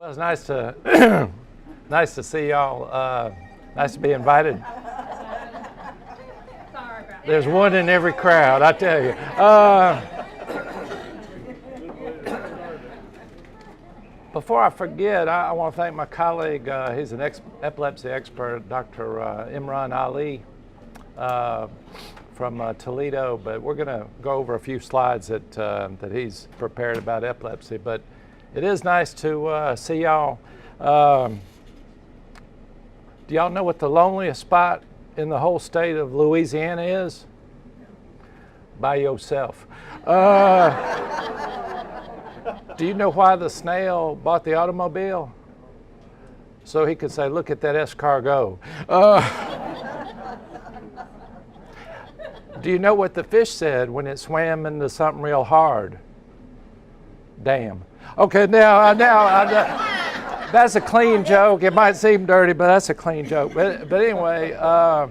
Well, it's nice to nice to see y'all. Nice to be invited. There's one in every crowd, I tell you. Before I forget, I want to thank my colleague. He's an epilepsy expert, Dr. Imran Ali from Toledo. But we're going to go over a few slides that he's prepared about epilepsy. But it is nice to see y'all. Do y'all know what the loneliest spot in the whole state of Louisiana is? By yourself. Do you know why the snail bought the automobile? So he could say, look at that escargot. Do you know what the fish said when it swam into something real hard? Damn. Okay, now that's a clean joke. It might seem dirty, but that's a clean joke. But anyway, a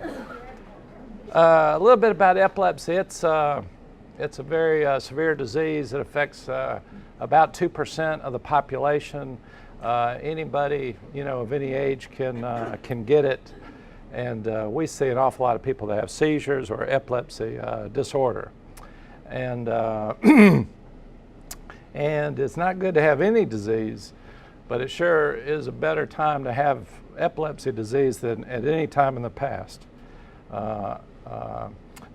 little bit about epilepsy. It's a very severe disease. It affects about 2% of the population. Anybody of any age can get it, and we see an awful lot of people that have seizures or epilepsy disorder, and and it's not good to have any disease, but it sure is a better time to have epilepsy disease than at any time in the past. There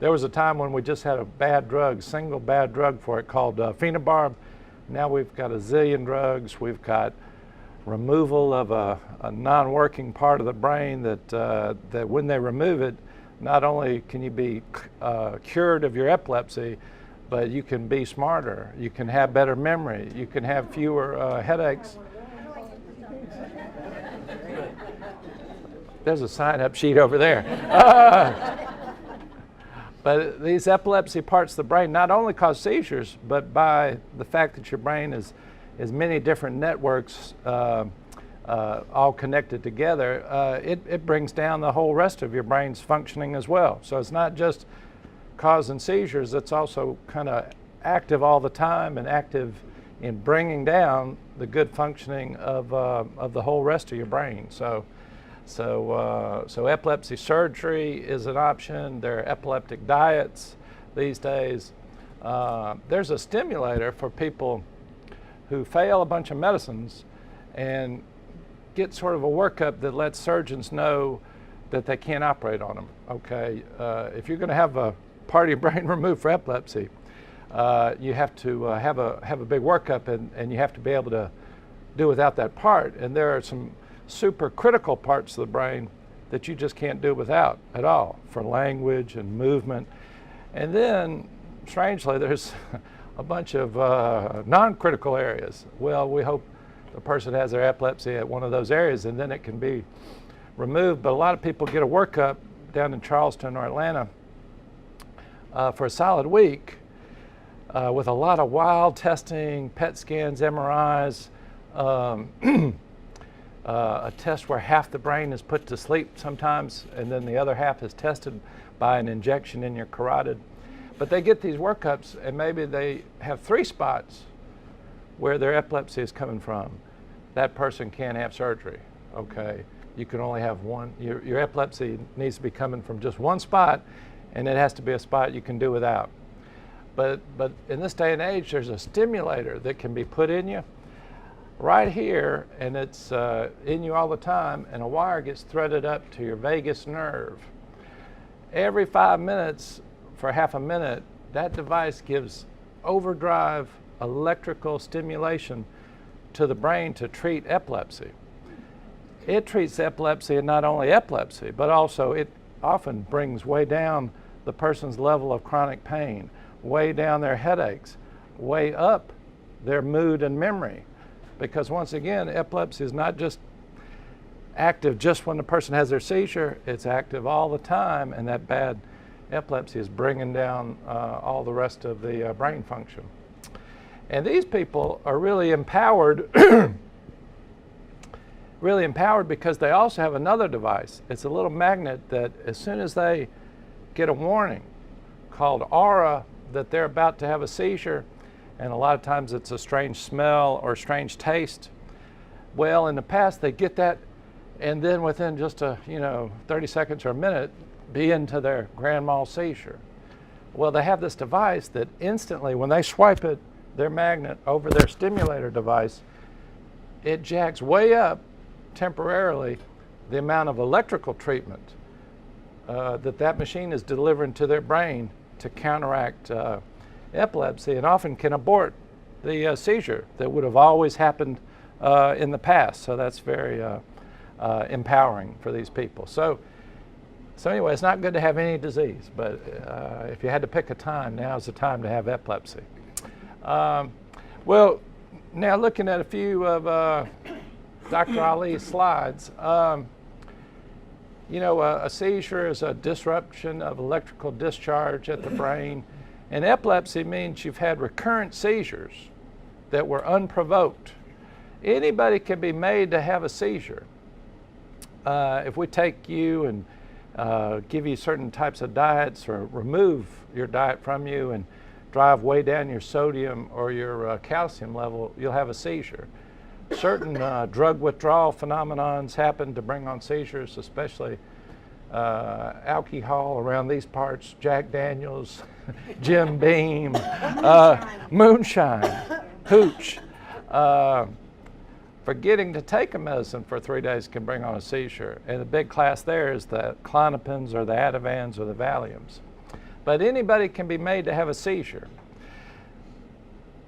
was a time when we just had a bad drug, single bad drug for it called phenobarb. Now we've got a zillion drugs. We've got removal of a non-working part of the brain that when they remove it, not only can you be cured of your epilepsy, but you can be smarter. You can have better memory. You can have fewer headaches. There's a sign-up sheet over there. But these epilepsy parts of the brain not only cause seizures, but by the fact that your brain is many different networks all connected together, it brings down the whole rest of your brain's functioning as well. So it's not just causing seizures, it's also kind of active all the time and active in bringing down the good functioning of the whole rest of your brain. So epilepsy surgery is an option. There are epileptic diets these days. There's a stimulator for people who fail a bunch of medicines and get sort of a workup that lets surgeons know that they can't operate on them. Okay, if you're going to have a part of your brain removed for epilepsy, you have to have a big workup, and you have to be able to do without that part. And there are some super critical parts of the brain that you just can't do without at all, for language and movement. And then, strangely, there's a bunch of non-critical areas. Well, we hope the person has their epilepsy at one of those areas, and then it can be removed. But a lot of people get a workup down in Charleston or Atlanta for a solid week with a lot of wild testing, PET scans, MRIs, a test where half the brain is put to sleep sometimes, and then the other half is tested by an injection in your carotid. But they get these workups, and maybe they have 3 spots where their epilepsy is coming from. That person can't have surgery, okay? You can only have one. Your epilepsy needs to be coming from just one spot, and it has to be a spot you can do without. But in this day and age, there's a stimulator that can be put in you right here, and it's in you all the time, and a wire gets threaded up to your vagus nerve. Every 5 minutes, for half a minute, that device gives overdrive electrical stimulation to the brain to treat epilepsy. It treats epilepsy, and not only epilepsy, but also it often brings way down the person's level of chronic pain, way down their headaches, way up their mood and memory. Because once again, epilepsy is not just active just when the person has their seizure, it's active all the time, and that bad epilepsy is bringing down all the rest of the brain function. And these people are really empowered, really empowered because they also have another device. It's a little magnet that as soon as they get a warning called aura that they're about to have a seizure, and a lot of times it's a strange smell or strange taste, Well, in the past, they get that, and then within just 30 seconds or a minute, be into their grand mal seizure. Well, they have this device that instantly, when they swipe it, their magnet over their stimulator device, it jacks way up temporarily the amount of electrical treatment that machine is delivering to their brain to counteract epilepsy, and often can abort the seizure that would have always happened in the past. So that's very empowering for these people. So anyway, it's not good to have any disease, but if you had to pick a time, now's the time to have epilepsy. Well, now looking at a few of Dr. Ali's slides, a seizure is a disruption of electrical discharge at the brain, and epilepsy means you've had recurrent seizures that were unprovoked. Anybody can be made to have a seizure. If we take you and give you certain types of diets or remove your diet from you and drive way down your sodium or your calcium level, you'll have a seizure. Certain drug withdrawal phenomenons happen to bring on seizures, especially alcohol around these parts, Jack Daniels, Jim Beam, moonshine, hooch. Forgetting to take a medicine for 3 days can bring on a seizure. And the big class there is the clonopins or the Ativans or the Valiums. But anybody can be made to have a seizure.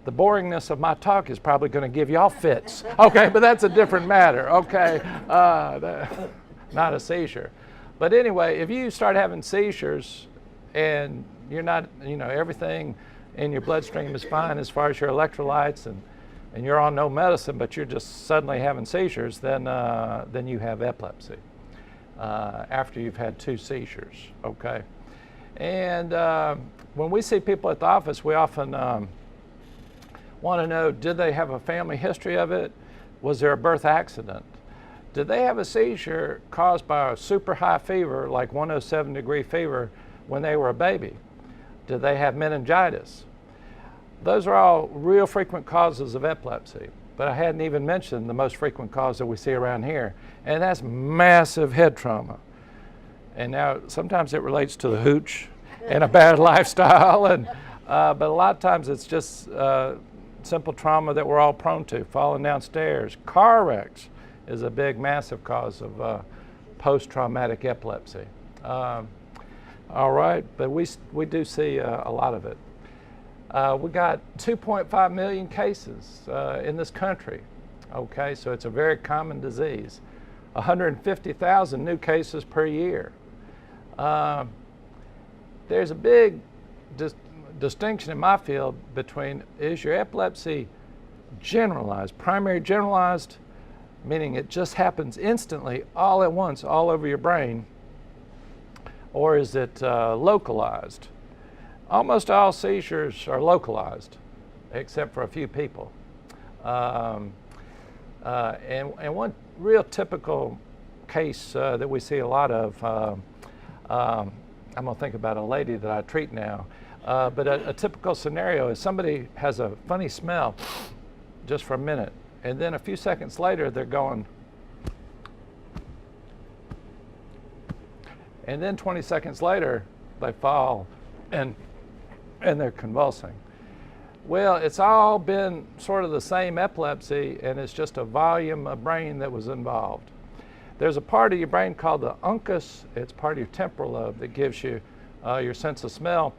The boringness of my talk is probably going to give y'all fits. Okay, but that's a different matter. Okay, not a seizure. But anyway, if you start having seizures and you're not, everything in your bloodstream is fine as far as your electrolytes, and you're on no medicine, but you're just suddenly having seizures, then you have epilepsy after you've had 2 seizures. Okay, and when we see people at the office, we often want to know, did they have a family history of it? Was there a birth accident? Did they have a seizure caused by a super high fever, like 107-degree fever, when they were a baby? Did they have meningitis? Those are all real frequent causes of epilepsy, but I hadn't even mentioned the most frequent cause that we see around here, and that's massive head trauma. And now sometimes it relates to the hooch and a bad lifestyle, but a lot of times it's just simple trauma that we're all prone to, falling downstairs. Car wrecks is a big, massive cause of post-traumatic epilepsy. All right, but we do see a lot of it. We got 2.5 million cases in this country. Okay, so it's a very common disease. 150,000 new cases per year. There's a big distinction in my field between, is your epilepsy generalized, primary generalized, meaning it just happens instantly, all at once, all over your brain, or is it localized? Almost all seizures are localized, except for a few people. And one real typical case that we see a lot of, I'm going to think about a lady that I treat now, but a typical scenario is somebody has a funny smell just for a minute, and then a few seconds later they're going, and then 20 seconds later they fall and they're convulsing. Well, it's all been sort of the same epilepsy, and it's just a volume of brain that was involved. There's a part of your brain called the uncus. It's part of your temporal lobe that gives you your sense of smell.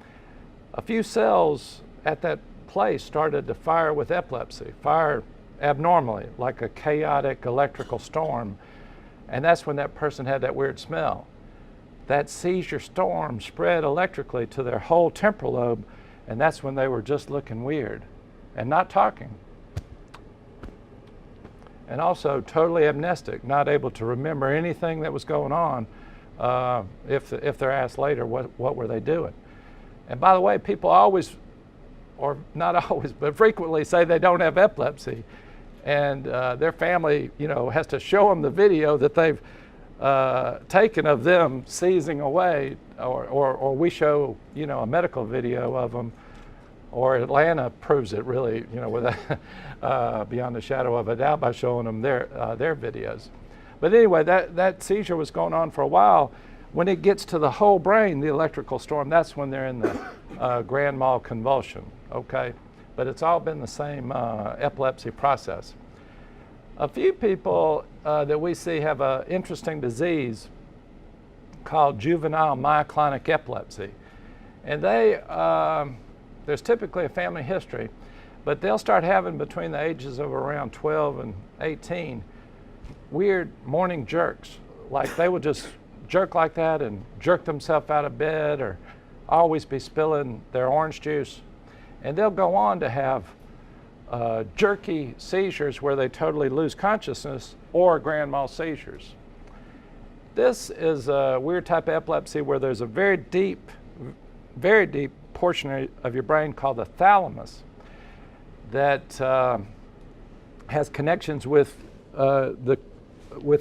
A few cells at that place started to fire with epilepsy, fire abnormally, like a chaotic electrical storm, and that's when that person had that weird smell. That seizure storm spread electrically to their whole temporal lobe, and that's when they were just looking weird and not talking. And also totally amnestic, not able to remember anything that was going on if they're asked later what were they doing. And by the way, people always, or not always, but frequently say they don't have epilepsy, and their family, has to show them the video that they've taken of them seizing away, or we show, a medical video of them or Atlanta proves it really, with beyond a shadow of a doubt by showing them their videos. But anyway, that seizure was going on for a while. When it gets to the whole brain, the electrical storm, that's when they're in the grand mal convulsion, okay? But it's all been the same epilepsy process. A few people that we see have an interesting disease called juvenile myoclonic epilepsy. And there's typically a family history, but they'll start having between the ages of around 12 and 18 weird morning jerks. Like they will just jerk like that and jerk themselves out of bed or always be spilling their orange juice. And they'll go on to have jerky seizures where they totally lose consciousness or grand mal seizures. This is a weird type of epilepsy where there's a very deep portion of your brain called the thalamus that has connections with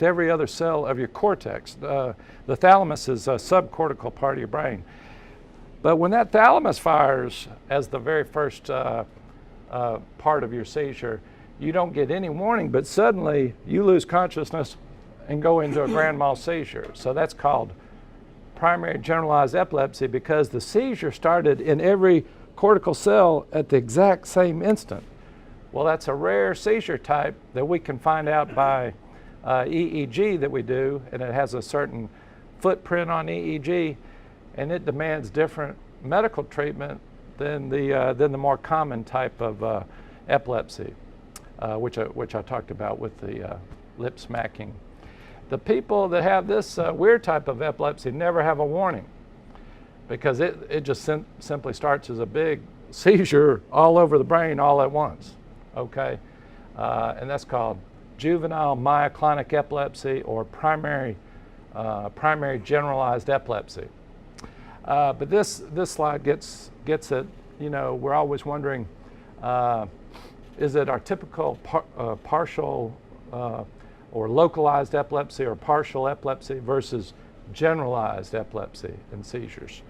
every other cell of your cortex. The thalamus is a subcortical part of your brain. But when that thalamus fires as the very first part of your seizure, you don't get any warning, but suddenly you lose consciousness and go into a grand mal seizure. So that's called primary generalized epilepsy because the seizure started in every cortical cell at the exact same instant. Well, that's a rare seizure type that we can find out by EEG that we do, and it has a certain footprint on EEG, and it demands different medical treatment than the more common type of epilepsy, which I talked about with the lip smacking. The people that have this weird type of epilepsy never have a warning because it just simply starts as a big seizure all over the brain all at once, okay? And that's called juvenile myoclonic epilepsy or primary generalized epilepsy. But this slide gets it, we're always wondering, is it our typical partial or localized epilepsy or partial epilepsy versus generalized epilepsy and seizures?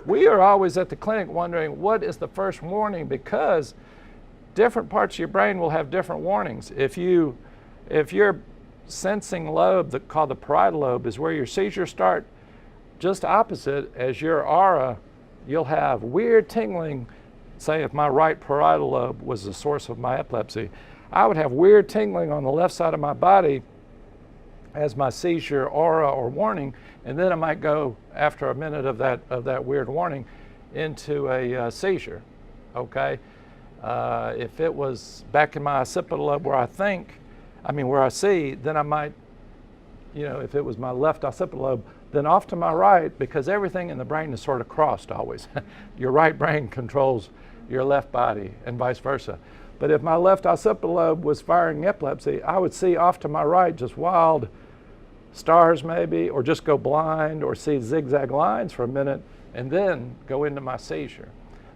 We are always at the clinic wondering what is the first warning because different parts of your brain will have different warnings. If your sensing lobe, called the parietal lobe, is where your seizures start, just opposite as your aura, you'll have weird tingling. Say if my right parietal lobe was the source of my epilepsy, I would have weird tingling on the left side of my body as my seizure aura or warning, and then I might go after a minute of that weird warning into a seizure, okay? If it was back in my occipital lobe where I see, then I might, if it was my left occipital lobe, then off to my right, because everything in the brain is sort of crossed always. Your right brain controls your left body and vice versa. But if my left occipital lobe was firing epilepsy, I would see off to my right just wild stars maybe, or just go blind or see zigzag lines for a minute and then go into my seizure.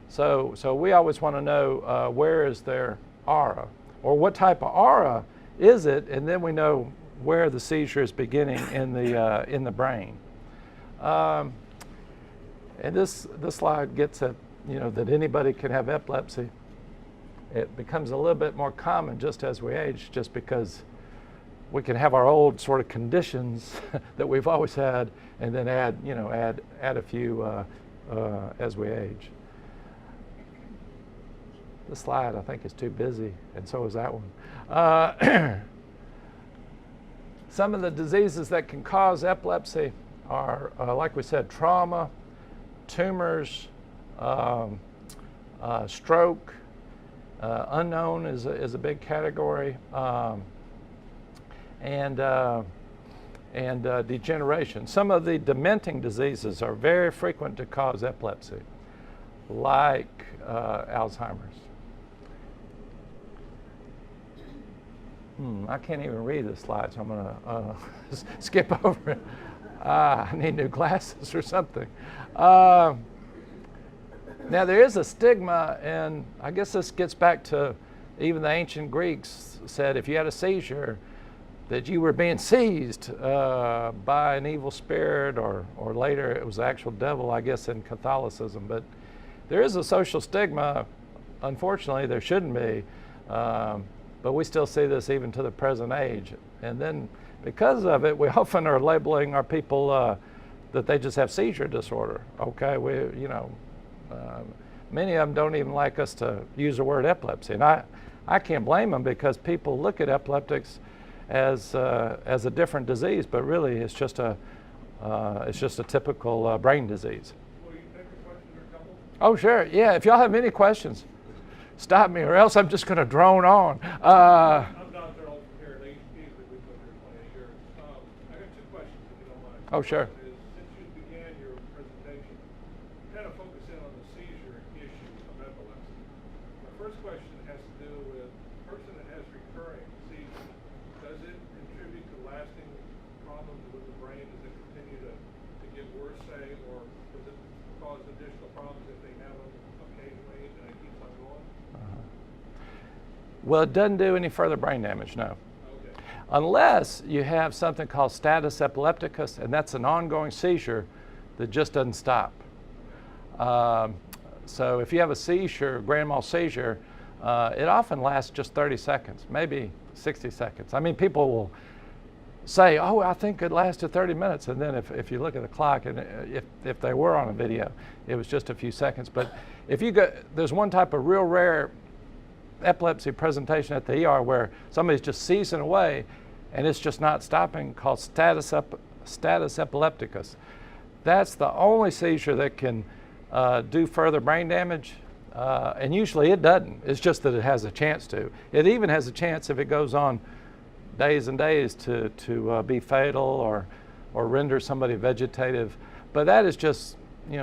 So we always want to know where is their aura or what type of aura is it, and then we know where the seizure is beginning in the brain. And this slide gets at that anybody can have epilepsy. It becomes a little bit more common just as we age, just because we can have our old sort of conditions that we've always had, and then add a few as we age. This slide I think is too busy, and so is that one. Some of the diseases that can cause epilepsy are, like we said, trauma, tumors, stroke. Unknown is a big category, and degeneration. Some of the dementing diseases are very frequent to cause epilepsy, like Alzheimer's. I can't even read this slide, so I'm going to skip over it. I need new glasses or something. Now, there is a stigma, and I guess this gets back to even the ancient Greeks said if you had a seizure, that you were being seized by an evil spirit, or later it was the actual devil, I guess, in Catholicism. But there is a social stigma. Unfortunately, there shouldn't be, but we still see this even to the present age. And then because of it, we often are labeling our people that they just have seizure disorder. Okay, many of them don't even like us to use the word epilepsy, and I can't blame them, because people look at epileptics as a different disease, but really it's just a typical brain disease. Will you take a question or a couple? Oh, sure. Yeah, if y'all have any questions, stop me, or else I'm just going to drone on. I'm Dr. Olson here at HPs that we've been here 20 years. I got two questions, if you don't mind. Oh, sure. Since you began your presentation, kind of focus in on the seizure issue of epilepsy. My first question has to do with a person that has recurring seizures. Does it contribute to lasting problems with the brain? Does it continue to get worse, say, or does it cause additional problems if they have them occasionally and it keeps on going? Well, it doesn't do any further brain damage, no. Okay. Unless you have something called status epilepticus, and that's an ongoing seizure that just doesn't stop. So if you have a seizure, grand mal seizure, it often lasts just 30 seconds, maybe 60 seconds. I mean, people will say, oh, I think it lasted 30 minutes. And then if you look at the clock, and if they were on a video, it was just a few seconds. But if you go, there's one type of real rare epilepsy presentation at the ER where somebody's just seizing away and it's just not stopping, called status epilepticus. That's the only seizure that can do further brain damage, and usually it doesn't. It's just that it has a chance to. It even has a chance, if it goes on days and days, to be fatal or render somebody vegetative. But that is just,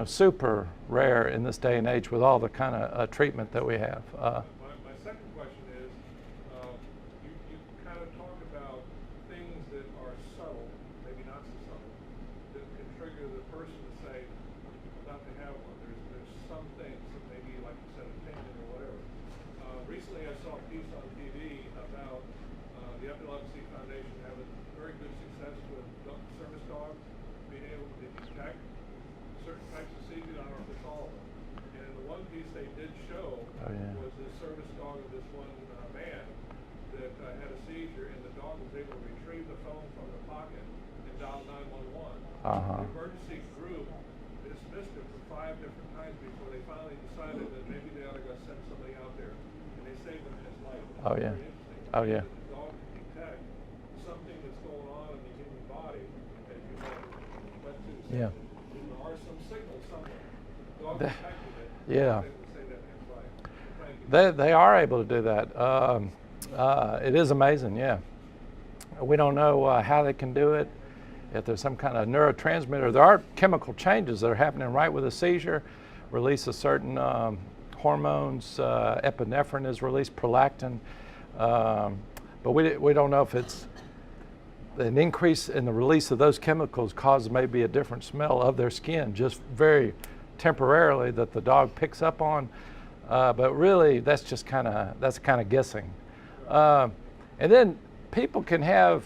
super rare in this day and age with all the kind of treatment that we have. My second question is, you kind of talk about things that are subtle, maybe not so subtle, that can trigger the person to say, not to have one. There's some things that maybe, like you said, attention or whatever. Recently I saw a piece on TV about the Epilepsy Foundation having very good success with service dogs being able to detect certain types of seizures. I don't know if it's all of them. And in the one piece they did show was this service dog of this one man that had a seizure, and the dog was able to retrieve the phone from the pocket and dial 911. The emergency group dismissed it for 5 different times before they finally decided that maybe they ought to go send somebody out there, and they saved him his life. Oh, yeah. Very interesting. Oh, yeah. The dog can detect something that's going on in the human body, as you went to. Yeah. There are some signals somewhere. The dog detected it. Yeah. They would say that man's life. Thank you. They are able to do that. It is amazing, yeah. We don't know how they can do it, if there's some kind of neurotransmitter. There are chemical changes that are happening right with a seizure, release of certain hormones, epinephrine is released, prolactin, but we don't know if it's an increase in the release of those chemicals causes maybe a different smell of their skin, just very temporarily, that the dog picks up on. But really, that's just kind of guessing. And then people can have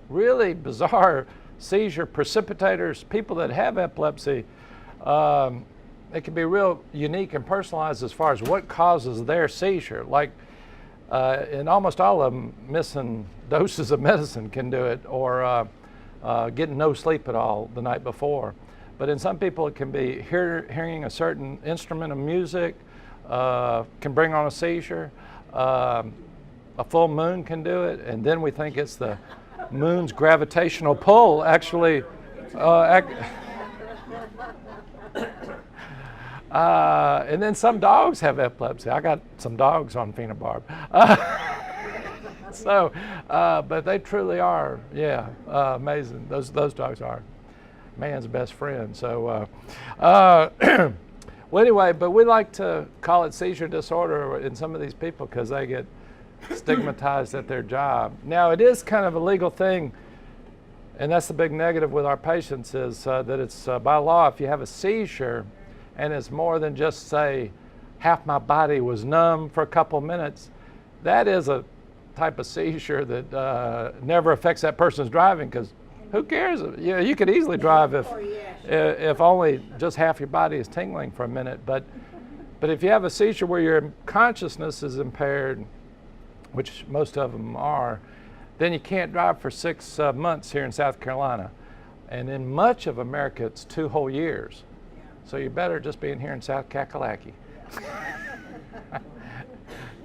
really bizarre seizure precipitators. People that have epilepsy, it can be real unique and personalized as far as what causes their seizure. Like in almost all of them, missing doses of medicine can do it, or getting no sleep at all the night before. But in some people, it can be hearing a certain instrument of music can bring on a seizure. A full moon can do it, and then we think it's the moon's gravitational pull actually. And then some dogs have epilepsy. I got some dogs on phenobarb. So, but they truly are, yeah, amazing. Those dogs are man's best friend. So, well, anyway, but we like to call it seizure disorder in some of these people because they get stigmatized at their job. Now, it is kind of a legal thing, and that's the big negative with our patients is that it's by law, if you have a seizure and it's more than just, say, half my body was numb for a couple minutes, that is a type of seizure that never affects that person's driving, because who cares? You could easily drive if only just half your body is tingling for a minute. But But if you have a seizure where your consciousness is impaired, which most of them are, then you can't drive for 6 months here in South Carolina. And in much of America, it's 2 whole years. So you're better just being here in South Kakalaki.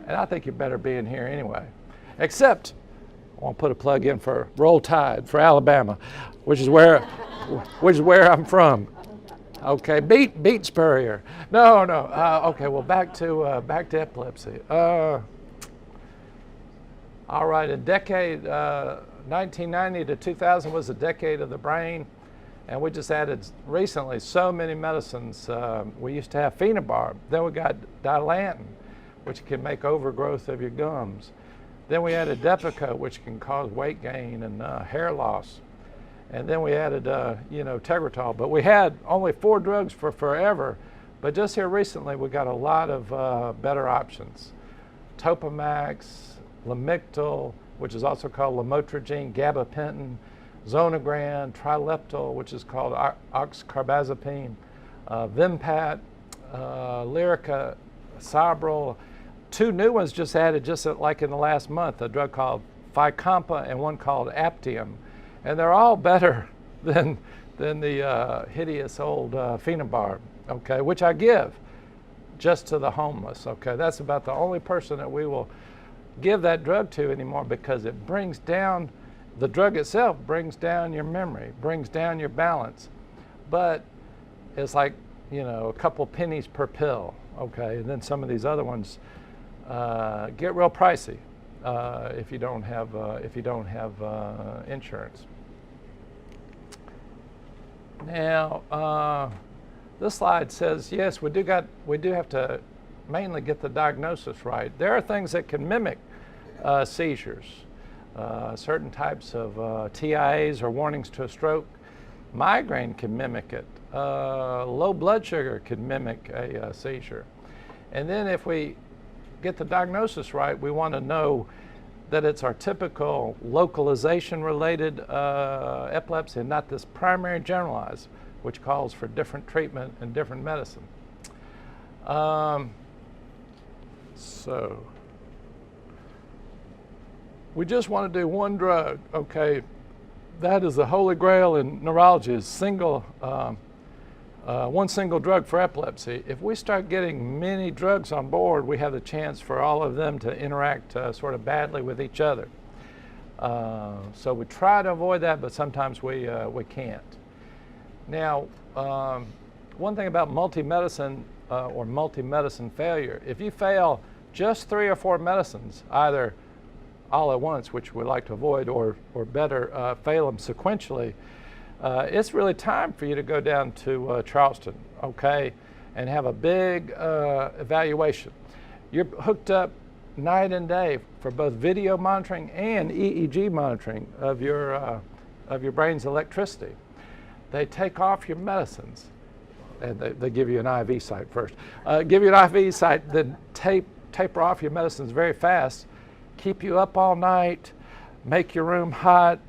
And I think you're better being here anyway. Except, I want to put a plug in for Roll Tide for Alabama, which is where I'm from. Okay, beat Spurrier. No. Okay, well back to epilepsy. All right, a decade, 1990 to 2000 was a decade of the brain, and we just added recently so many medicines. We used to have phenobarb, then we got dilantin, which can make overgrowth of your gums. Then we added Depakote, which can cause weight gain and hair loss. And then we added, Tegretol. But we had only 4 drugs for forever. But just here recently, we got a lot of better options. Topamax, Lamictal, which is also called lamotrigine, gabapentin, Zonegran, Trileptal, which is called oxcarbazepine, Vimpat, Lyrica, Sabril. 2 new ones just added just like in the last month, a drug called Fycompa and one called Aptium. And they're all better than the hideous old phenobarb, okay, which I give just to the homeless, okay. That's about the only person that we will give that drug to anymore, because it brings down, the drug itself brings down your memory, brings down your balance. But it's like, a couple pennies per pill, okay. And then some of these other ones get real pricey if you don't have insurance. Now, this slide says yes, we do have to mainly get the diagnosis right. There are things that can mimic seizures, certain types of TIAs or warnings to a stroke. Migraine can mimic it. Low blood sugar can mimic a seizure. And then if we get the diagnosis right, we want to know that it's our typical localization-related epilepsy and not this primary generalized, which calls for different treatment and different medicine. So we just want to do one drug, okay? That is the holy grail in neurology, is one single drug for epilepsy. If we start getting many drugs on board, we have the chance for all of them to interact sort of badly with each other. So we try to avoid that, but sometimes we can't. Now, one thing about multi-medicine or multi-medicine failure, if you fail just 3 or 4 medicines, either all at once, which we like to avoid, or better, fail them sequentially, it's really time for you to go down to Charleston, okay, and have a big evaluation. You're hooked up night and day for both video monitoring and EEG monitoring of your brain's electricity. They take off your medicines, and they give you an IV site first. Give you an IV site, then taper off your medicines very fast, keep you up all night, make your room hot,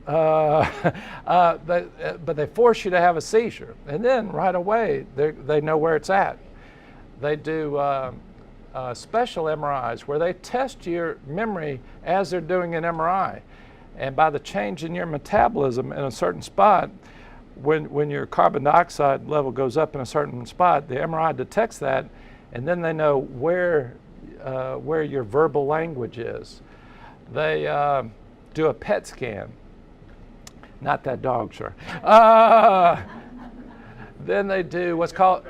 but they force you to have a seizure. And then right away, they know where it's at. They do special MRIs where they test your memory as they're doing an MRI. And by the change in your metabolism in a certain spot, when your carbon dioxide level goes up in a certain spot, the MRI detects that, and then they know where your verbal language is. They do a PET scan. Not that dog, sir. Then they do what's called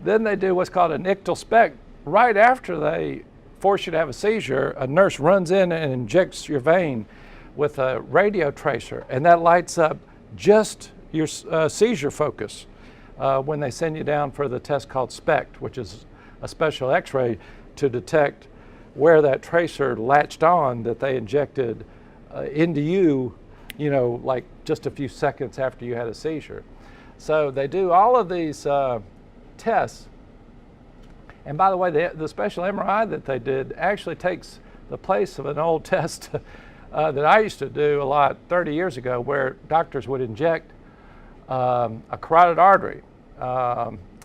then they do what's called an ictal spec. Right after they force you to have a seizure, a nurse runs in and injects your vein with a radio tracer, and that lights up just your seizure focus when they send you down for the test called SPECT, which is a special x-ray to detect where that tracer latched on that they injected into you, like just a few seconds after you had a seizure. So they do all of these tests. And by the way, the special MRI that they did actually takes the place of an old test that I used to do a lot 30 years ago, where doctors would inject a carotid artery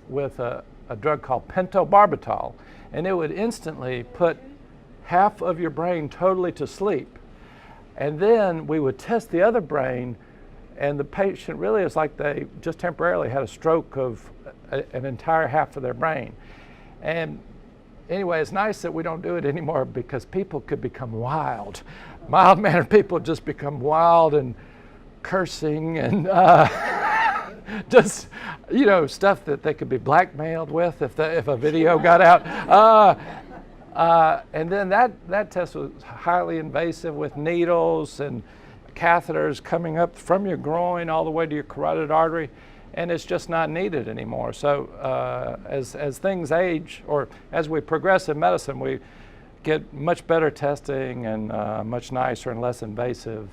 with a drug called pentobarbital, and it would instantly put half of your brain totally to sleep. And then we would test the other brain, and the patient really is like they just temporarily had a stroke of an entire half of their brain. And anyway, it's nice that we don't do it anymore because people could become wild. Mild-mannered people just become wild and cursing and just, you know, stuff that they could be blackmailed with if a video got out. And then that test was highly invasive with needles and catheters coming up from your groin all the way to your carotid artery, and it's just not needed anymore. So as things age, or as we progress in medicine, we get much better testing and much nicer and less invasive,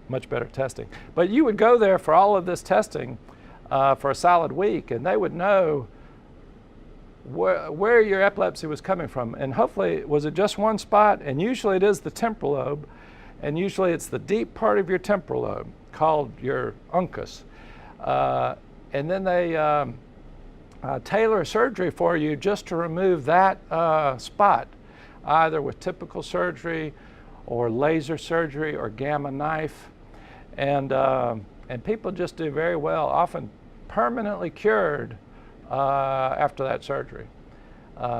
much better testing. But you would go there for all of this testing for a solid week, and they would know where your epilepsy was coming from. And hopefully, was it just one spot? And usually it is the temporal lobe, and usually it's the deep part of your temporal lobe called your uncus. And then they tailor surgery for you just to remove that spot, either with typical surgery or laser surgery or gamma knife. And people just do very well, often permanently cured after that surgery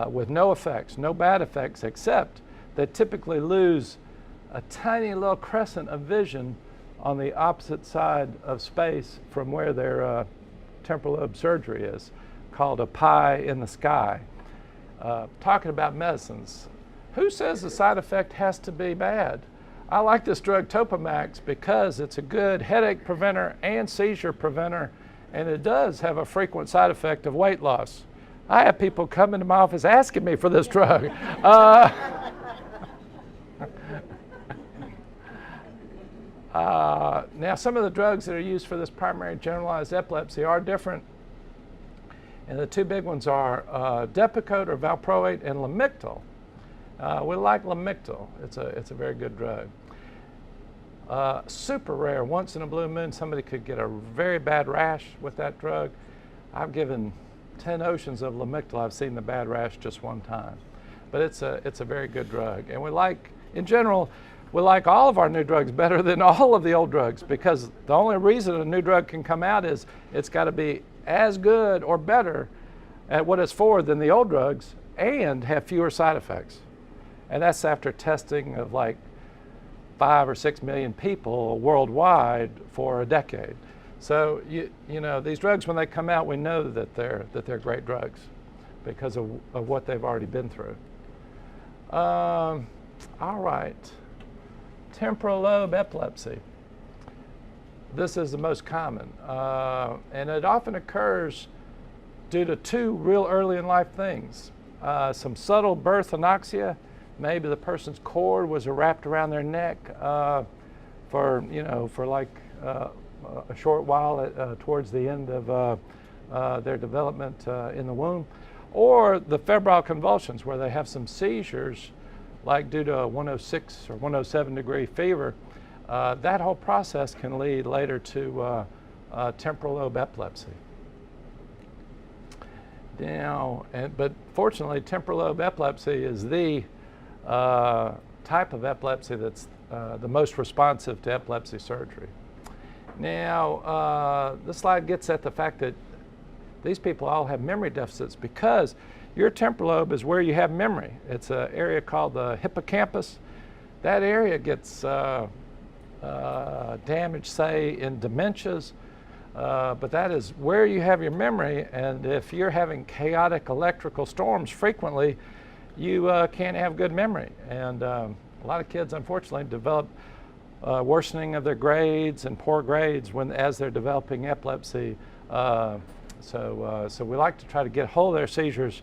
with no effects, no bad effects, except they typically lose a tiny little crescent of vision on the opposite side of space from where their temporal lobe surgery is, called a pie in the sky. Talking about medicines, who says the side effect has to be bad? I like this drug Topamax because it's a good headache preventer and seizure preventer, and it does have a frequent side effect of weight loss. I have people come into my office asking me for this drug. Now, some of the drugs that are used for this primary generalized epilepsy are different, and the two big ones are Depakote or valproate and Lamictal. We like Lamictal. It's a very good drug. Super rare, once in a blue moon, somebody could get a very bad rash with that drug. I've given 10 oceans of Lamictal. I've seen the bad rash just one time. But it's a very good drug. And we like, in general, we like all of our new drugs better than all of the old drugs, because the only reason a new drug can come out is it's got to be as good or better at what it's for than the old drugs and have fewer side effects. And that's after testing of like 5 or 6 million people worldwide for a decade. So you know, these drugs, when they come out, we know that they're great drugs because of what they've already been through. All right, temporal lobe epilepsy. This is the most common, and it often occurs due to two real early in life things. Some subtle birth anoxia. Maybe the person's cord was wrapped around their neck for like a short while towards the end of their development in the womb, or the febrile convulsions where they have some seizures, like due to a 106 or 107 degree fever. That whole process can lead later to temporal lobe epilepsy. Now, but fortunately, temporal lobe epilepsy is the type of epilepsy that's the most responsive to epilepsy surgery. Now, this slide gets at the fact that these people all have memory deficits because your temporal lobe is where you have memory. It's an area called the hippocampus. That area gets damaged, say, in dementias, but that is where you have your memory, and if you're having chaotic electrical storms frequently, you can't have good memory. And a lot of kids, unfortunately, develop worsening of their grades and poor grades as they're developing epilepsy. So we like to try to get hold of their seizures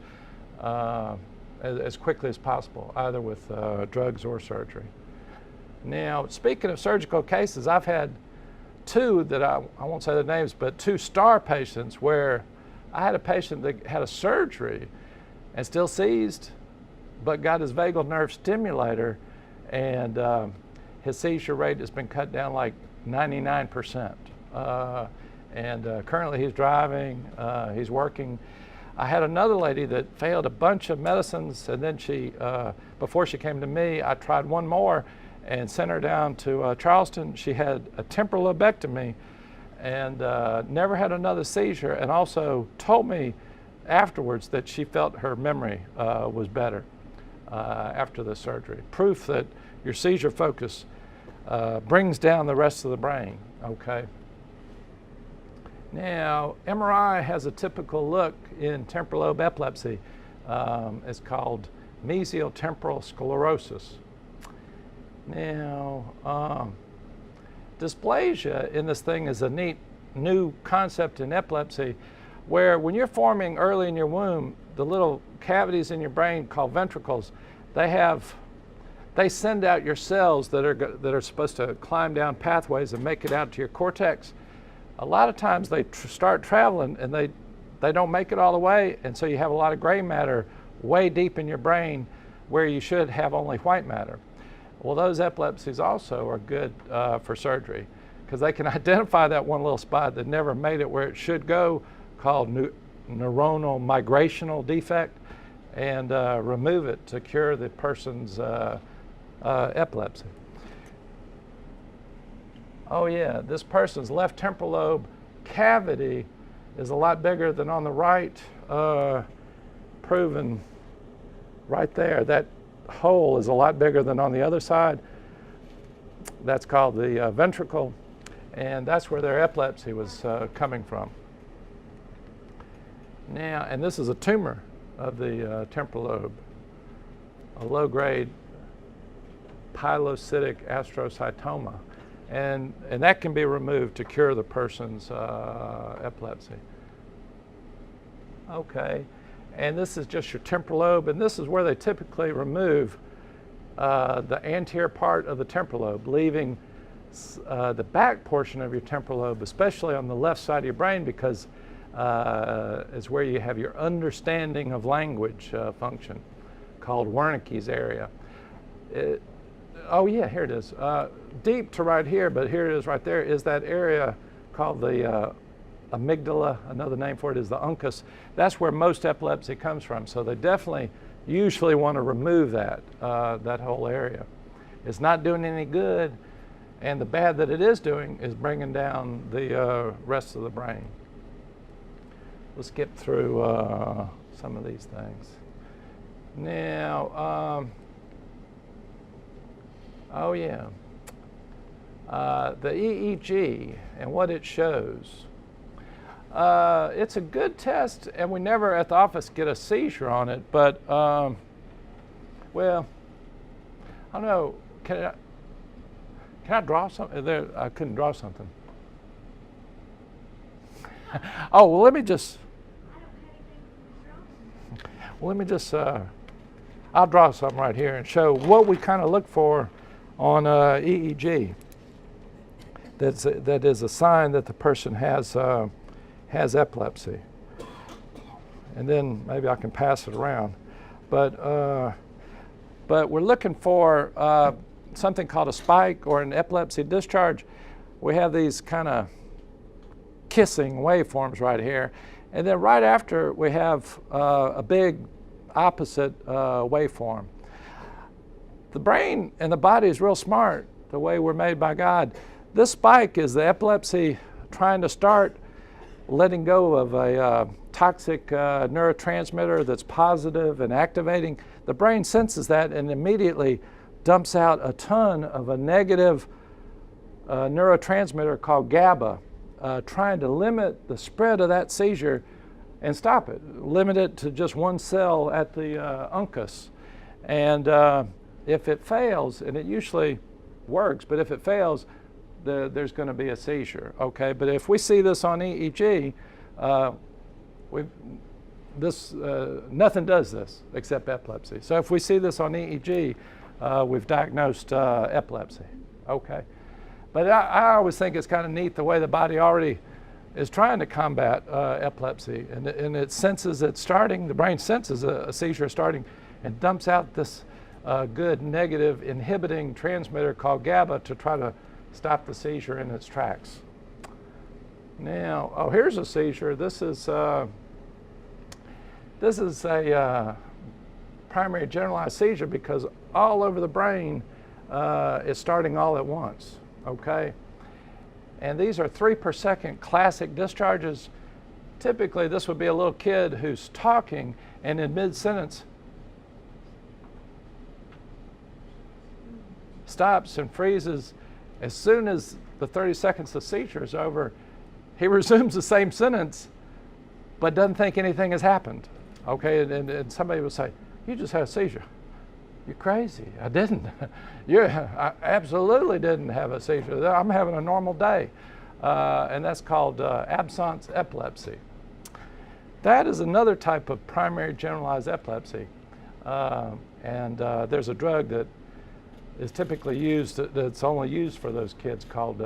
as quickly as possible, either with drugs or surgery. Now, speaking of surgical cases, I've had two that I won't say the names, but two star patients where I had a patient that had a surgery and still seized, but got his vagal nerve stimulator, and his seizure rate has been cut down like 99%. And currently he's driving, he's working. I had another lady that failed a bunch of medicines, and then she, before she came to me, I tried one more and sent her down to Charleston. She had a temporal lobectomy and never had another seizure, and also told me afterwards that she felt her memory was better after the surgery. Proof that your seizure focus brings down the rest of the brain, okay? Now, MRI has a typical look in temporal lobe epilepsy. It's called mesial temporal sclerosis. Now, dysplasia in this thing is a neat new concept in epilepsy, where when you're forming early in your womb, the little cavities in your brain called ventricles, they send out your cells that are supposed to climb down pathways and make it out to your cortex. A lot of times they start traveling and they don't make it all the way, and so you have a lot of gray matter way deep in your brain where you should have only white matter. Well, those epilepsies also are good for surgery because they can identify that one little spot that never made it where it should go, called neuronal migrational defect, and remove it to cure the person's epilepsy. Oh yeah, this person's left temporal lobe cavity is a lot bigger than on the right, proven right there. That hole is a lot bigger than on the other side. That's called the ventricle, and that's where their epilepsy was coming from. Now, and this is a tumor of the temporal lobe, a low-grade pilocytic astrocytoma. And that can be removed to cure the person's epilepsy. Okay, and this is just your temporal lobe, and this is where they typically remove the anterior part of the temporal lobe, leaving the back portion of your temporal lobe, especially on the left side of your brain, because is where you have your understanding of language function, called Wernicke's area. Oh yeah, here it is. Deep to right here, but here it is right there, is that area called the amygdala. Another name for it is the uncus. That's where most epilepsy comes from. So they definitely usually want to remove that, that whole area. It's not doing any good, and the bad that it is doing is bringing down the rest of the brain. We'll skip through some of these things. Now, oh yeah, the EEG and what it shows. It's a good test, and we never at the office get a seizure on it, but well, I don't know, can I draw something? There, I couldn't draw something. Oh, well, let me just I'll draw something right here and show what we kind of look for on EEG. That is a sign that the person has epilepsy. And then maybe I can pass it around. But we're looking for something called a spike or an epilepsy discharge. We have these kind of kissing waveforms right here. And then right after we have a big opposite waveform. The brain and the body is real smart, the way we're made by God. This spike is the epilepsy trying to start letting go of a toxic neurotransmitter that's positive and activating. The brain senses that and immediately dumps out a ton of a negative neurotransmitter called GABA, trying to limit the spread of that seizure and stop it, limit it to just one cell at the uncus. And if it fails, and it usually works, but if it fails, there's going to be a seizure, okay? But if we see this on EEG, nothing does this except epilepsy. So if we see this on EEG, we've diagnosed epilepsy, okay? But I always think it's kind of neat the way the body already is trying to combat epilepsy, and it senses it starting, the brain senses a seizure starting and dumps out this good negative inhibiting transmitter called GABA to try to stop the seizure in its tracks. Now, oh, here's a seizure. This is a primary generalized seizure because all over the brain is starting all at once, okay? And these are 3 per second classic discharges. Typically, this would be a little kid who's talking and in mid-sentence stops and freezes. As soon as the 30 seconds of seizure is over, he resumes the same sentence, but doesn't think anything has happened. Okay, and somebody will say, "You just had a seizure." You're crazy. I didn't. I absolutely didn't have a seizure. I'm having a normal day. And that's called absence epilepsy. That is another type of primary generalized epilepsy. There's a drug that is typically used, that's only used for those kids, called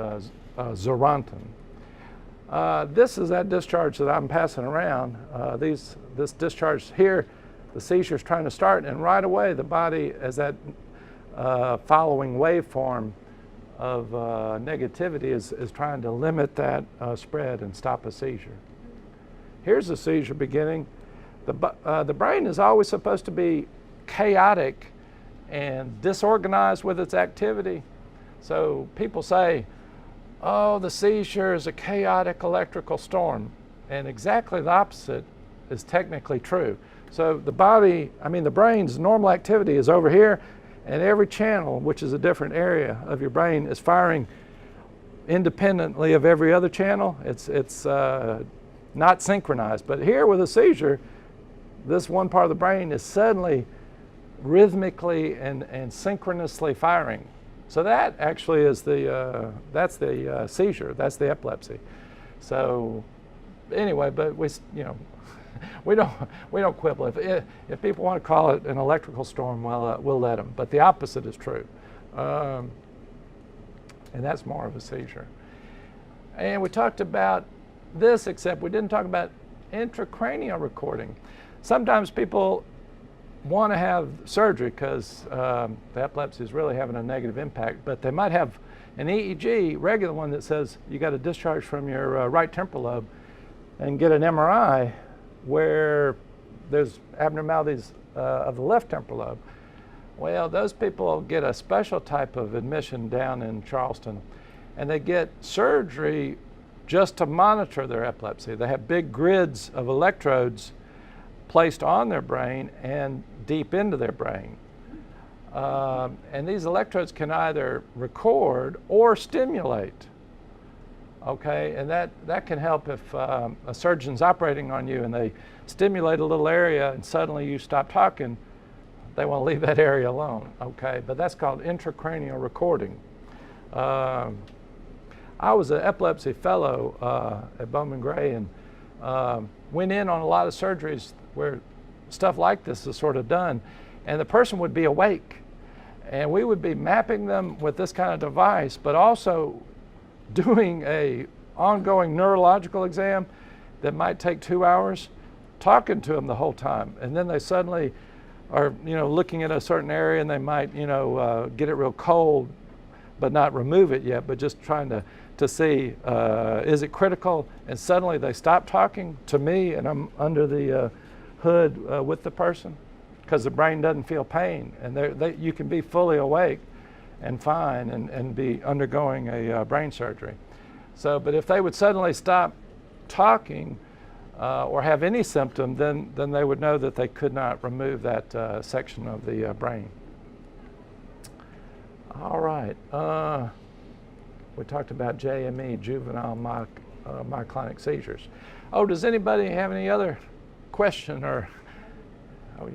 Zoranton. This is that discharge that I'm passing around. This discharge here, the seizure is trying to start, and right away the body, as that following waveform of negativity, is trying to limit that spread and stop a seizure. Here's the seizure beginning. The brain is always supposed to be chaotic and disorganized with its activity. So people say, "Oh, the seizure is a chaotic electrical storm." And exactly the opposite is technically true. So the brain's normal activity is over here, and every channel, which is a different area of your brain, is firing independently of every other channel. It's not synchronized. But here with a seizure, this one part of the brain is suddenly rhythmically and synchronously firing. So that actually is that's the seizure. That's the epilepsy. So anyway, but we don't quibble. If people want to call it an electrical storm, well, we'll let them. But the opposite is true, and that's more of a seizure. And we talked about this, except we didn't talk about intracranial recording. Sometimes people want to have surgery because the epilepsy is really having a negative impact, but they might have an EEG, regular one, that says you got a discharge from your right temporal lobe, and get an MRI where there's abnormalities of the left temporal lobe. Well, those people get a special type of admission down in Charleston, and they get surgery just to monitor their epilepsy. They have big grids of electrodes placed on their brain and deep into their brain. And these electrodes can either record or stimulate. Okay, and that can help if a surgeon's operating on you and they stimulate a little area and suddenly you stop talking, they want to leave that area alone. Okay, but that's called intracranial recording. I was an epilepsy fellow at Bowman Gray, and went in on a lot of surgeries where stuff like this is sort of done, and the person would be awake, and we would be mapping them with this kind of device, but also doing a ongoing neurological exam that might take 2 hours, talking to them the whole time, and then they suddenly are looking at a certain area, and they might get it real cold but not remove it yet, but just trying to see is it critical, and suddenly they stop talking to me and I'm under the hood with the person because the brain doesn't feel pain, and you can be fully awake and fine and be undergoing a brain surgery. So, but if they would suddenly stop talking or have any symptom, then they would know that they could not remove that section of the brain. All right. We talked about JME, juvenile myoclonic seizures. Oh, does anybody have any other question or? Oh, yeah.